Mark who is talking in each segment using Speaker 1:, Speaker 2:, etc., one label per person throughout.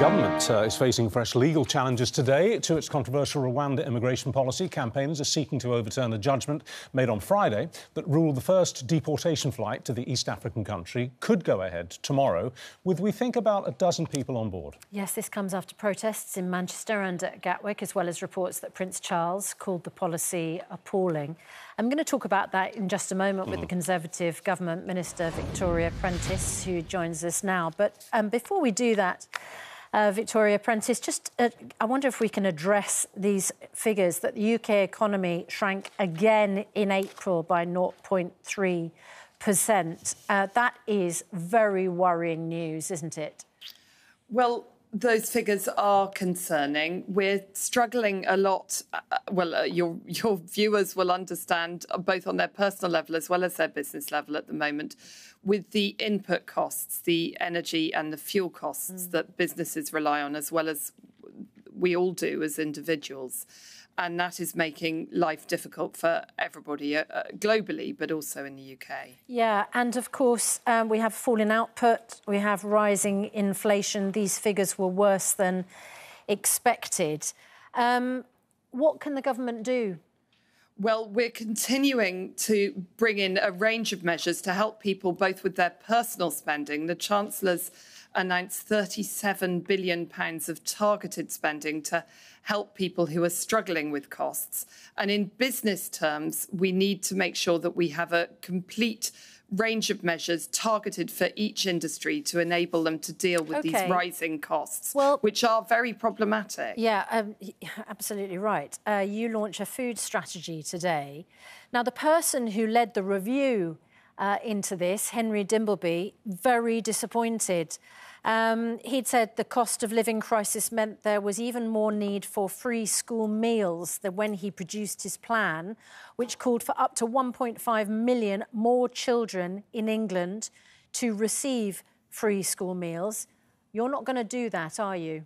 Speaker 1: government is facing fresh legal challenges today to its controversial Rwanda immigration policy. Campaigners are seeking to overturn a judgment made on Friday that ruled the first deportation flight to the East African country could go ahead tomorrow, with, we think, about a dozen people on board. Yes,
Speaker 2: this comes after protests in Manchester and at Gatwick, as well as reports that Prince Charles called the policy appalling. I'm going to talk about that in just a moment with the Conservative Government Minister, Victoria Prentis, who joins us now. But before we do that, Victoria Prentis, I wonder if we can address these figures that the UK economy shrank again in April by 0.3%. That is very worrying news, isn't it?
Speaker 3: Well, those figures are concerning. We're struggling a lot. Your viewers will understand, both on their personal level as well as their business level at the moment, with the input costs, the energy and the fuel costs that businesses rely on, as well as we all do as individuals. And that is making life difficult for everybody globally, but also in the UK.
Speaker 2: Yeah, and of course, we have falling output, we have rising inflation. These figures were worse than expected. What can the government do?
Speaker 3: Well, we're continuing to bring in a range of measures to help people both with their personal spending. The Chancellor's announced £37 billion of targeted spending to help people who are struggling with costs. And in business terms, we need to make sure that we have a complete range of measures targeted for each industry to enable them to deal with these rising costs, which are very problematic.
Speaker 2: Yeah, absolutely right. You launch a food strategy today. Now, the person who led the review into this, Henry Dimbleby, very disappointed. He'd said the cost of living crisis meant there was even more need for free school meals than when he produced his plan, which called for up to 1.5 million more children in England to receive free school meals. You're not going to do that, are you?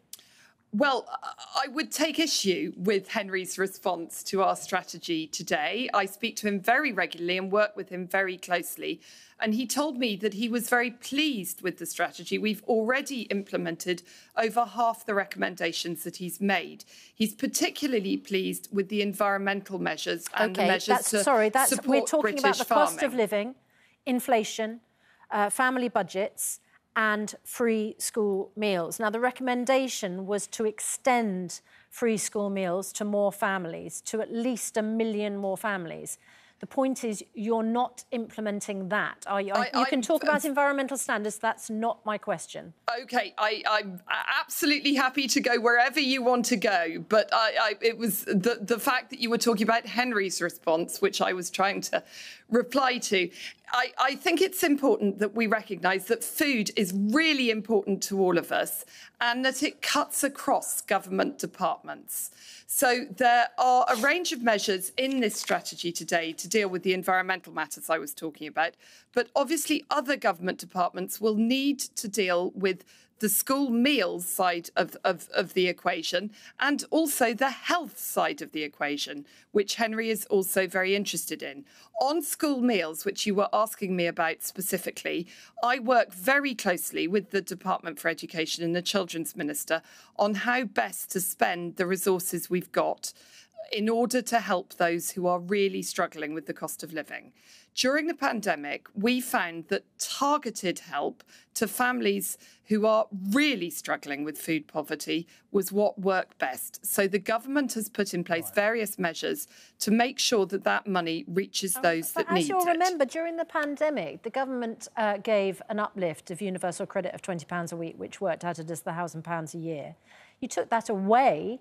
Speaker 3: Well, I would take issue with Henry's response to our strategy today. I speak to him very regularly and work with him very closely. And he told me that he was very pleased with the strategy. We've already implemented over half the recommendations that he's made. He's particularly pleased with the environmental measures and the measures to support
Speaker 2: we're talking
Speaker 3: British
Speaker 2: about the
Speaker 3: farming.
Speaker 2: Cost of living, inflation, family budgets and free school meals. Now, the recommendation was to extend free school meals to more families, to at least 1 million more families. The point is, you're not implementing that, are you? You can talk about environmental standards. That's not my question.
Speaker 3: OK, I'm absolutely happy to go wherever you want to go. But it was the fact that you were talking about Henry's response, which I was trying to reply to. I think it's important that we recognise that food is really important to all of us and that it cuts across government departments. So there are a range of measures in this strategy today to deal with the environmental matters I was talking about. But obviously other government departments will need to deal with the school meals side of the equation and also the health side of the equation, which Henry is also very interested in. On school meals, which you were asking me about specifically, I work very closely with the Department for Education and the Children's Minister on how best to spend the resources we've got in order to help those who are really struggling with the cost of living. During the pandemic, we found that targeted help to families who are really struggling with food poverty was what worked best. So the government has put in place various measures to make sure that that money reaches those that need it.
Speaker 2: As you'll remember, during the pandemic, the government gave an uplift of universal credit of £20 a week, which worked out at just £1,000 a year. You took that away,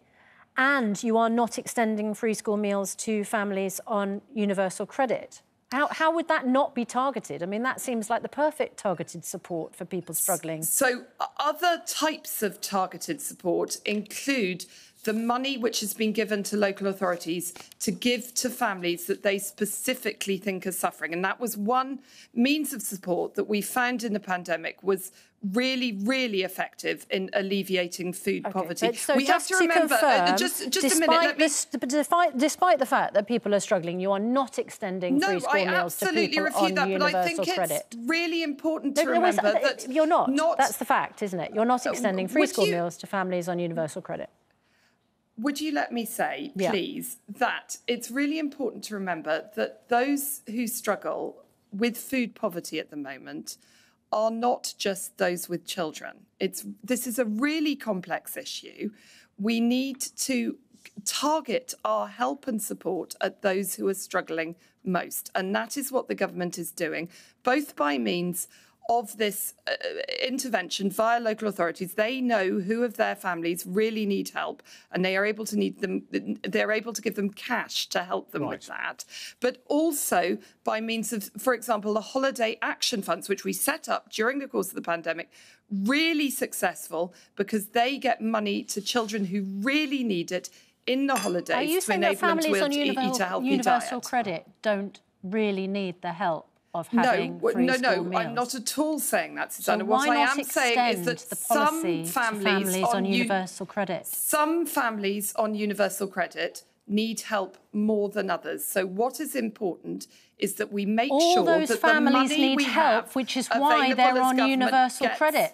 Speaker 2: and you are not extending free school meals to families on universal credit. How would that not be targeted? I mean, that seems like the perfect targeted support for people struggling.
Speaker 3: So other types of targeted support include the money which has been given to local authorities to give to families that they specifically think are suffering. And that was one means of support that we found in the pandemic was really, really effective in alleviating food poverty.
Speaker 2: So
Speaker 3: we have to remember,
Speaker 2: confirm,
Speaker 3: just a minute,
Speaker 2: despite the fact that people are struggling, you are not extending free school meals to people on universal credit.
Speaker 3: It's really important to remember that
Speaker 2: you're not. That's the fact, isn't it? You're not extending free school meals to families on universal credit.
Speaker 3: Would you let me say, please, that it's really important to remember that those who struggle with food poverty at the moment are not just those with children. This is a really complex issue. We need to target our help and support at those who are struggling most. And that is what the government is doing, both by means of this intervention via local authorities. They know who of their families really need help, and they are able to they're able to give them cash to help them with that. But also by means of, for example, the holiday action funds, which we set up during the course of the pandemic, really successful because they get money to children who really need it in the holidays to enable them to eat a healthy
Speaker 2: universal
Speaker 3: diet.
Speaker 2: credit don't really need the help of having free school meals?
Speaker 3: I'm not at all saying that, Susanna.
Speaker 2: So
Speaker 3: what I am
Speaker 2: saying
Speaker 3: is that some families
Speaker 2: on universal credit.
Speaker 3: Some families on universal credit need help more than others. So what is important is that we make sure that the money we have,
Speaker 2: which is why they're on universal credit.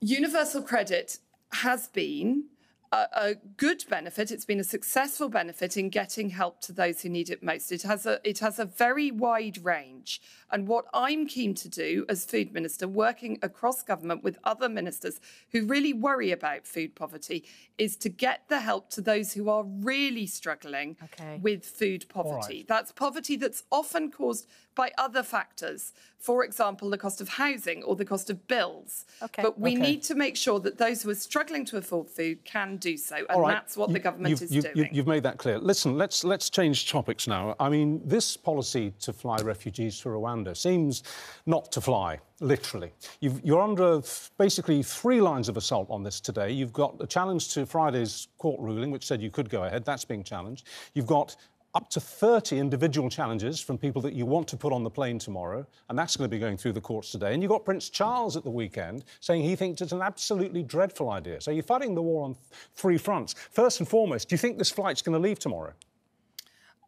Speaker 3: Universal credit has been a good benefit. It's been a successful benefit in getting help to those who need it most. It has a very wide range. And what I'm keen to do as Food Minister, working across government with other ministers who really worry about food poverty, is to get the help to those who are really struggling with food poverty. That's poverty that's often caused by other factors. For example, the cost of housing or the cost of bills. But we need to make sure that those who are struggling to afford food can do so. And that's what the government is doing.
Speaker 1: You've made that clear. Listen, let's change topics now. I mean, this policy to fly refugees to Rwanda seems not to fly, literally. You're under basically 3 lines of assault on this today. You've got a challenge to Friday's court ruling, which said you could go ahead. That's being challenged. You've got up to 30 individual challenges from people that you want to put on the plane tomorrow, and that's going to be going through the courts today. And you've got Prince Charles at the weekend saying he thinks it's an absolutely dreadful idea. So you're fighting the war on 3 fronts. First and foremost, do you think this flight's going to leave tomorrow?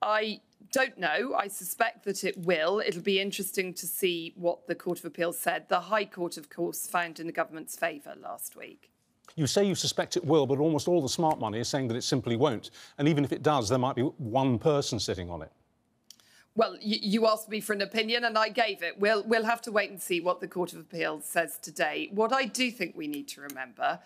Speaker 3: I don't know. I suspect that it will. It'll be interesting to see what the Court of Appeal said. The High Court, of course, found in the government's favour last week.
Speaker 1: You say you suspect it will, but almost all the smart money is saying that it simply won't. And even if it does, there might be one person sitting on it.
Speaker 3: Well, you asked me for an opinion and I gave it. We'll have to wait and see what the Court of Appeal says today. What I do think we need to remember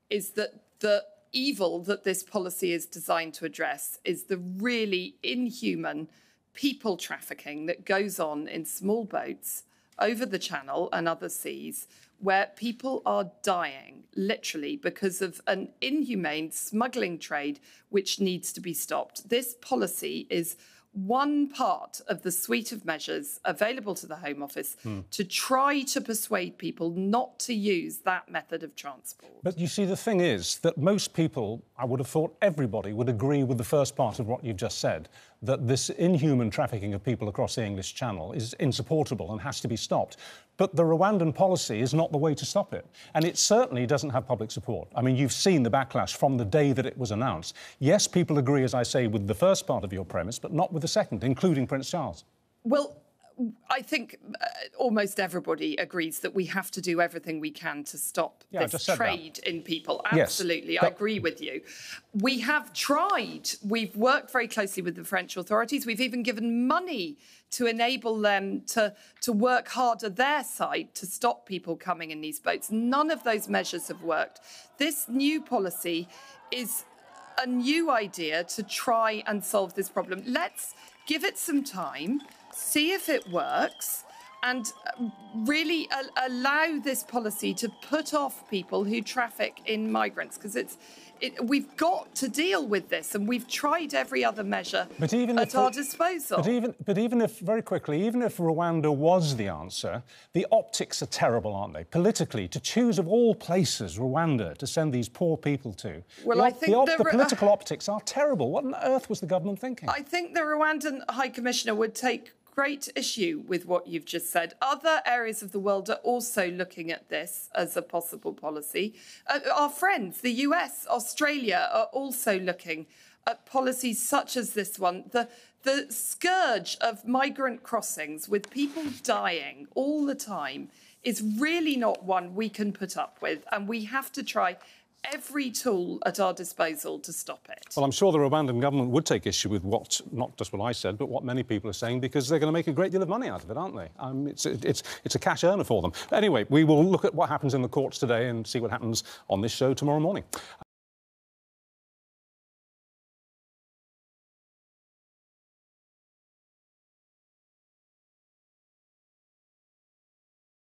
Speaker 3: is that the evil that this policy is designed to address is the really inhuman people trafficking that goes on in small boats over the Channel and other seas, where people are dying, literally, because of an inhumane smuggling trade which needs to be stopped. This policy is one part of the suite of measures available to the Home Office to try to persuade people not to use that method of transport.
Speaker 1: But you see, the thing is that most people, I would have thought everybody, would agree with the first part of what you've just said, that this inhuman trafficking of people across the English Channel is insupportable and has to be stopped. But the Rwandan policy is not the way to stop it. And it certainly doesn't have public support. I mean, you've seen the backlash from the day that it was announced. Yes, people agree, as I say, with the first part of your premise, but not with the second, including Prince Charles.
Speaker 3: Well, I think almost everybody agrees that we have to do everything we can to stop this trade in people. Absolutely, yes, I agree with you. We have tried. We've worked very closely with the French authorities. We've even given money to enable them to work harder their side to stop people coming in these boats. None of those measures have worked. This new policy is a new idea to try and solve this problem. Let's give it some time, see if it works, and really allow this policy to put off people who traffic in migrants, because we've got to deal with this, and we've tried every other measure at our disposal.
Speaker 1: But even if, very quickly, even if Rwanda was the answer, the optics are terrible, aren't they? Politically, to choose of all places Rwanda to send these poor people to.
Speaker 3: Well, I think
Speaker 1: the political optics are terrible. What on earth was the government thinking?
Speaker 3: I think the Rwandan High Commissioner would take great issue with what you've just said. Other areas of the world are also looking at this as a possible policy. Our friends, the US, Australia, are also looking at policies such as this one. The scourge of migrant crossings with people dying all the time is really not one we can put up with, and we have to try every tool at our disposal to stop it.
Speaker 1: Well, I'm sure the Rwandan government would take issue with not just what I said, but what many people are saying, because they're going to make a great deal of money out of it, aren't they? It's a cash earner for them. Anyway, we will look at what happens in the courts today and see what happens on this show tomorrow morning.